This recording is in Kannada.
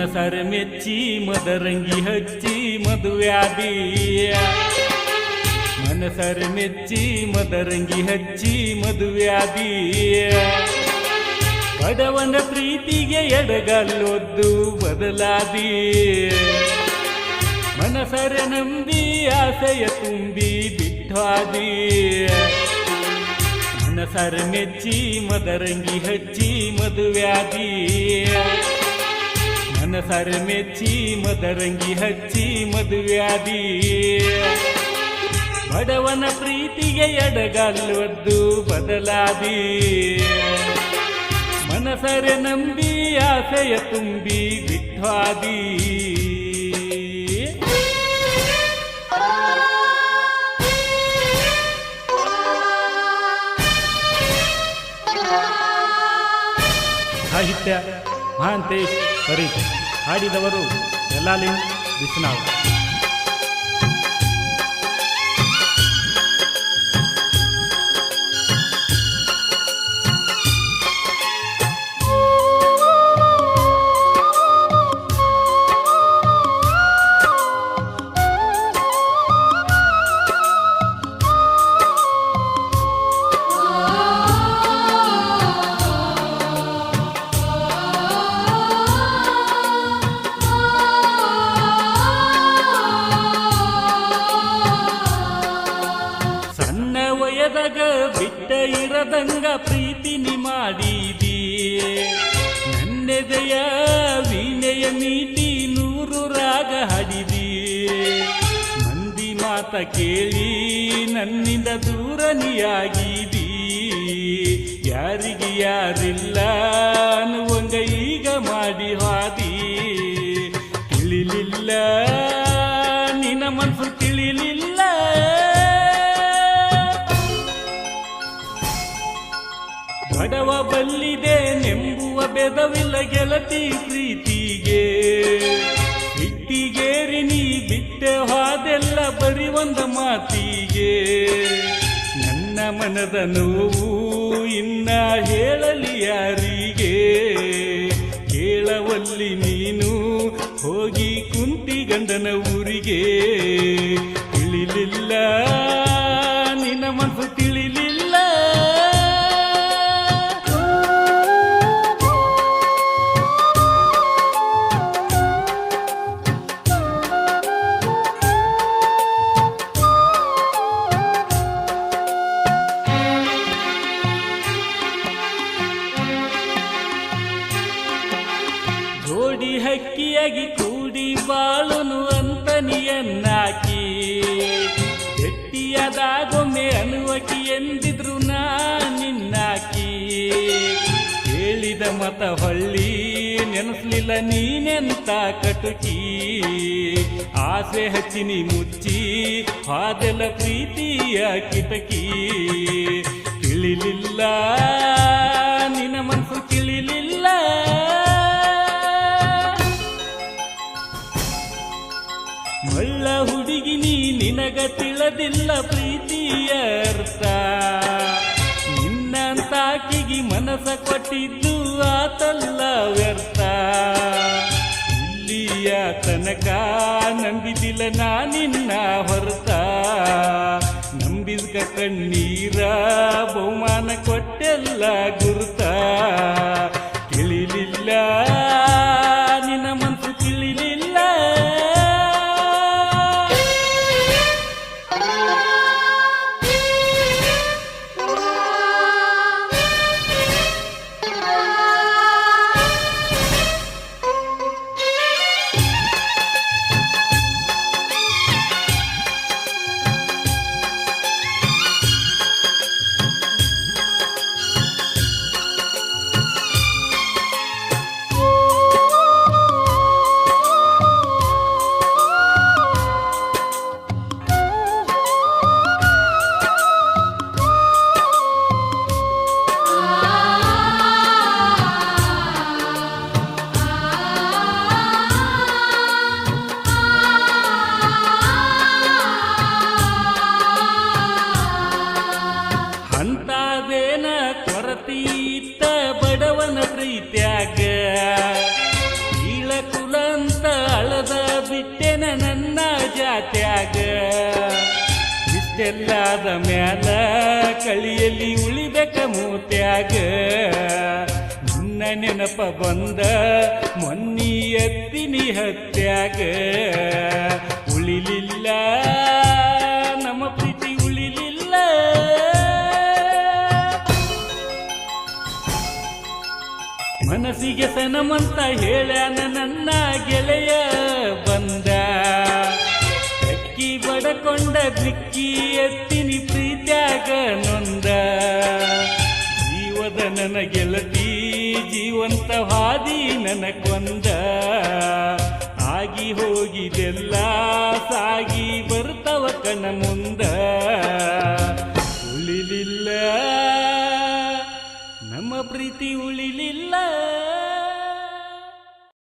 ಮನಸರ ಮೆಚ್ಚಿ ಮದರಂಗಿ ಹಚ್ಚಿ ಮದುವ್ಯಾದಿ ಮನಸರ ಮೆಚ್ಚಿ ಮದರಂಗಿ ಹಚ್ಚಿ ಮದುವ್ಯಾದಿ ಬಡವನ ಪ್ರೀತಿಗೆ ಎಡಗಲ್ಲೊದ್ದು ಬದಲಾದಿ ಮನಸರ ನಂಬಿ ಆಸೆಯ ತುಂಬಿ ಬಿಟ್ಟಾದಿ ಮನಸರ ಮೆಚ್ಚಿ ಮದರಂಗಿ ಹಚ್ಚಿ ಮದುವ್ಯಾದಿ ಮನಸರ ಮೆಚ್ಚಿ ಮದರಂಗಿ ಹಚ್ಚಿ ಮದುವ್ಯಾದಿ ಬಡವನ ಪ್ರೀತಿಗೆ ಎಡಗಲ್ಲೊದ್ದು ಬದಲಾದಿ ಮನಸರ ನಂಬಿ ಆಸೆಯ ತುಂಬಿ ಬಿಟ್ಟಾದಿ ಸಾಹಿತ್ಯ ಮಹಾಂತೇಶ್ ಪರೀಕ್, ಹಾಡಿದವರು ಯಲ್ಲಾಲಿಂಗ್ ಬಿಸ್ನಾಳ್. ವಯದಾಗ ಬಿಟ್ಟ ಇರದಂಗ ಪ್ರೀತಿನಿ ಮಾಡಿದಿ ನನ್ನೆದೆಯ ವೀಣೆಯ ಮೀಟಿ 100 ರಾಗ ಹಾಡಿದಿ ಮಂದಿ ಮಾತ ಕೇಳಿ ನನ್ನಿಂದ ದೂರನಿಯಾಗಿದಿ ಯಾರಿಗೆ ಯಾರಿಲ್ಲ ಅನ್ನುವಂಗ ಈಗ ಮಾಡಿ ಹಾದಿ ತಿಳಿಲಿಲ್ಲ ನಿನ್ನ ಮನಸ್ಸು ತಿಳಿಲಿಲ್ಲ ಬಡವ ಬಲ್ಲಿದೆ ನೆಂಬುವ ಬೆದವಿಲ್ಲ ಗೆಳತಿ ಪ್ರೀತಿಗೆ ಬಿಟ್ಟಿಗೇರಿ ನೀ ಬಿಟ್ಟೆ ಹಾದೆಲ್ಲ ಬರಿ ಒಂದ ಮಾತಿಗೆ ನನ್ನ ಮನದ ನೋವು ಇನ್ನ ಹೇಳಲಿ ಯಾರಿಗೆ ಕೇಳವಲ್ಲಿ ನೀನು ಹೋಗಿ ಕುಂತಿ ಗಂಡನ ಊರಿಗೆ ತಿಳಿಲಿಲ್ಲ ನಿನ್ನ ಮನಸ್ಸು ತಿಳಿಲಿಲ್ಲ ಜೋಡಿ ಹಕ್ಕಿಯಾಗಿ ಕೂಡಿ ಬಾಳುನು ಅಂತ ನೀಯನ್ನಾಕಿ ಗಟ್ಟಿಯಾದಾಗೊಮ್ಮೆ ಅನುವಕಿ ಎಂದಿದ್ರು ನಿನ್ನಾಕಿ ಹೇಳಿದ ಮತ ಹೊಳ್ಳಿ ನೆನಸ್ಲಿಲ್ಲ ನೀನೆಂತ ಕಟುಕಿ ಆಸೆ ಹಚ್ಚಿನಿ ಮುಚ್ಚಿ ಹಾದೆಲ್ಲ ಪ್ರೀತಿಯ ಕಿಟಕಿ ತಿಳಿಲಿಲ್ಲ ನಿನ್ನ ಮನಸ್ಸು ತಿಳಿಲಿಲ್ಲ ಮಳ್ಳ ಹುಡುಗಿ ನಿನಗ ತಿಳಿದಿಲ್ಲ ಪ್ರೀತಿಯ ಅರ್ಥ ನಿನ್ನಂತಾಕಿಗಿ ಮನಸ ಕೊಟ್ಟಿದ್ದು ಆತಲ್ಲ ವ್ಯರ್ಥ ಇಲ್ಲಿಯ ತನಕ ನಂಬಿದಿಲ್ಲ ನಾನಿನ್ನ ಹೊರತ ನಂಬಿದ ಕಣ್ಣೀರ ಬಹುಮಾನ ಕೊಟ್ಟೆಲ್ಲ ಗುರುತ ತಿಳಿಲಿಲ್ಲ ನಿನ್ನ ಮನಸ್ಸು ತಿಳಿಲಿಲ್ಲ ಕೊರತೀತ್ತ ಬಡವನ ಪ್ರೀತ್ಯಾಗ ಕೀಳ ಕುಲ ತ್ಯಾಗ ಇಷ್ಟೆಲ್ಲಾದ ಮ್ಯಾಲ ಕಳಿಯಲ್ಲಿ ಉಳಿಬೇಕ ಮೂತ್ಯಾಗ ನಿನ್ನ ನೆನಪ ಬಂದ ಮೊನ್ನಿ ಎತ್ತಿನಿ ಹತ್ಯಾಗ ಉಳಿಲಿಲ್ಲ ನಮ್ಮ ಪ್ರೀತಿ ಉಳಿಲಿಲ್ಲ ಮನಸ್ಸಿಗೆ ಸನಮಂತ ಹೇಳ್ಯಾನ ನನ್ನ ಗೆಳೆಯ ಬಂದ ಅಕ್ಕಿ ಬಡಕೊಂಡ ದಿಕ್ಕಿ ಎತ್ತಿನಿ ಪ್ರೀತ್ಯಾಗ ನೊಂದ ಜೀವದ ನನ್ನ ಗೆಳತಿ ಜೀವಂತ ಹಾದಿ ನನ್ನ ಕೊಂದ ಆಗಿ ಹೋಗಿದೆಲ್ಲ ಸಾಗಿ ಬರ್ತವ ಕಣ ಮುಂದ ಉಳಿಲಿಲ್ಲ ನಮ್ಮ ಪ್ರೀತಿ ಉಳಿಲಿಲ್ಲ